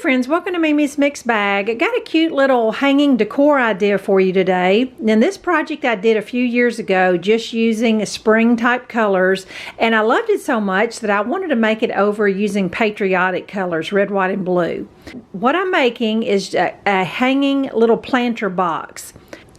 Friends, welcome to Mimi's Mixed Bag. I got a cute little hanging decor idea for you today. And this project I did a few years ago just using spring type colors, and I loved it so much that I wanted to make it over using Patriotic colors, red, white, and blue. What I'm making is a hanging little planter box.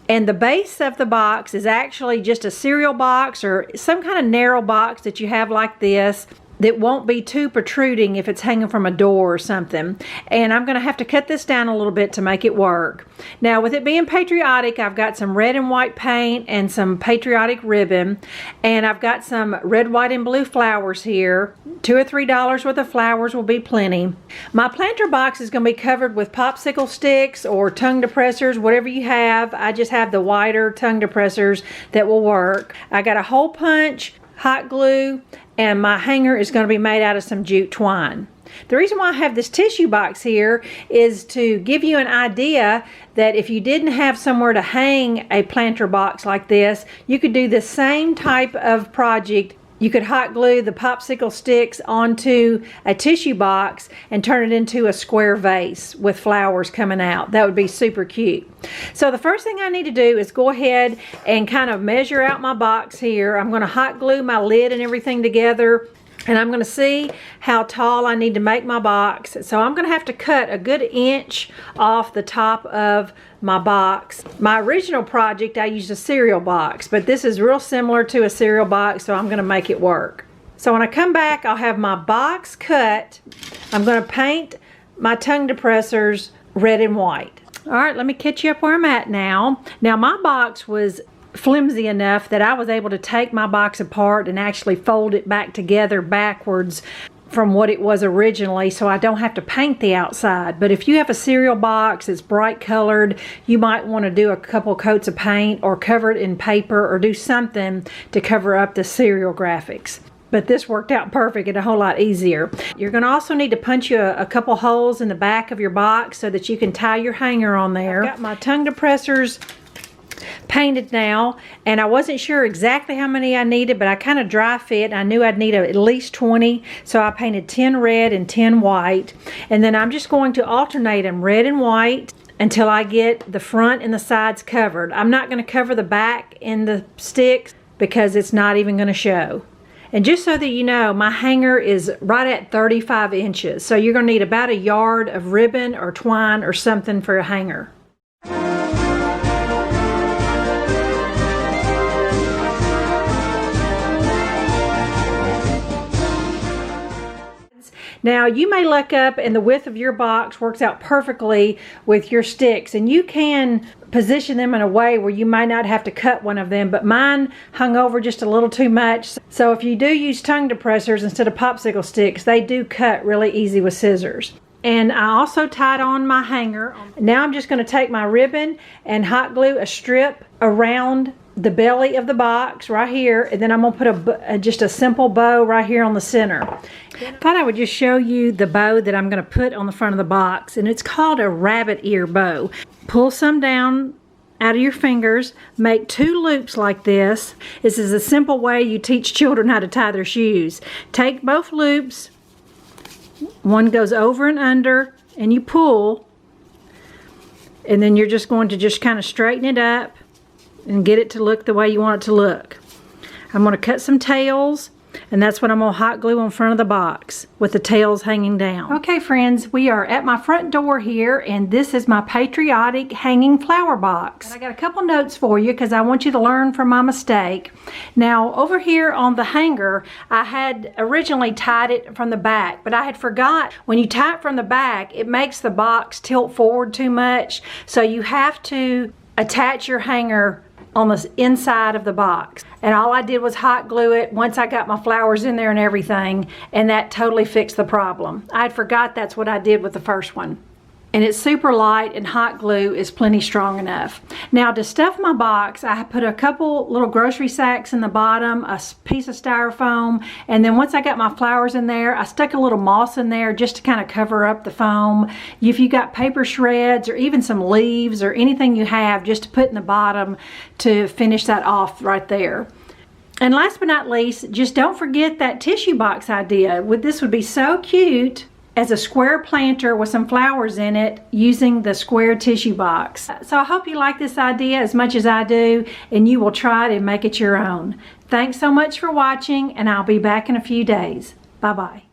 And the base of the box is actually just a cereal box or some kind of narrow box that you have like this that won't be too protruding if it's hanging from a door or something. And I'm going to have to cut this down a little bit to make it work. Now, with it being Patriotic, I've got some red and white paint and some Patriotic ribbon, and I've got some red, white, and blue flowers here. $2 or $3 worth of flowers will be plenty. My planter box is going to be covered with popsicle sticks or tongue depressors, whatever you have. I just have the wider tongue depressors that will work. I got a hole punch, hot glue, and my hanger is going to be made out of some jute twine. The reason why I have this tissue box here is to give you an idea that if you didn't have somewhere to hang a planter box like this, you could do the same type of project. You could hot glue the popsicle sticks onto a tissue box and turn it into a square vase with flowers coming out. That would be super cute. So the first thing I need to do is go ahead and kind of measure out my box here. I'm going to hot glue my lid and everything together, and I'm going to see how tall I need to make my box. So I'm going to have to cut a good inch off the top of my box. My original project, I used a cereal box, but this is real similar to a cereal box, so I'm going to make it work. So when I come back, I'll have my box cut. I'm going to paint my tongue depressors red and white. All right, let me catch you up where I'm at now. Now, my box was flimsy enough that I was able to take my box apart and actually fold it back together backwards from what it was originally, so I don't have to paint the outside. But if you have a cereal box that's bright colored, you might want to do a couple coats of paint or cover it in paper or do something to cover up the cereal graphics. But this worked out perfect and a whole lot easier. You're going to also need to punch you a couple holes in the back of your box so that you can tie your hanger on there. I've got my tongue depressors painted now, and I wasn't sure exactly how many I needed, but I kind of dry fit. I knew I'd need at least 20, so I painted 10 red and 10 white, and then I'm just going to alternate them red and white until I get the front and the sides covered. I'm not going to cover the back in the sticks because it's not even going to show. And just so that you know, my hanger is right at 35 inches, so you're going to need about a yard of ribbon or twine or something for a hanger. Now, you may look up and the width of your box works out perfectly with your sticks, and you can position them in a way where you might not have to cut one of them, but mine hung over just a little too much. So if you do use tongue depressors instead of popsicle sticks, they do cut really easy with scissors. And I also tied on my hanger. Now I'm just going to take my ribbon and hot glue a strip around the belly of the box right here, and then I'm going to put just a simple bow right here on the center. I thought I would just show you the bow that I'm going to put on the front of the box, and it's called a rabbit ear bow. Pull some down out of your fingers, make 2 loops like this. This is a simple way you teach children how to tie their shoes. Take both loops, one goes over and under, and you pull, and then you're just going to just kind of straighten it up and get it to look the way you want it to look. I'm going to cut some tails, and that's what I'm going to hot glue on front of the box with the tails hanging down. Okay, friends, we are at my front door here, and this is my Patriotic hanging flower box. And I got a couple notes for you because I want you to learn from my mistake. Now, over here on the hanger, I had originally tied it from the back, but I had forgot when you tie it from the back, it makes the box tilt forward too much, so you have to attach your hanger on the inside of the box. And all I did was hot glue it once I got my flowers in there and everything, and that totally fixed the problem. I forgot that's what I did with the first one. And it's super light, and hot glue is plenty strong enough. Now, to stuff my box, I put a couple little grocery sacks in the bottom, a piece of styrofoam, and then once I got my flowers in there, I stuck a little moss in there just to kind of cover up the foam. If you got paper shreds or even some leaves or anything you have, just to put in the bottom to finish that off right there. And last but not least, just don't forget that tissue box idea. This would be so cute as a square planter with some flowers in it using the square tissue box. So I hope you like this idea as much as I do, and you will try it and make it your own. Thanks so much for watching, and I'll be back in a few days. Bye-bye.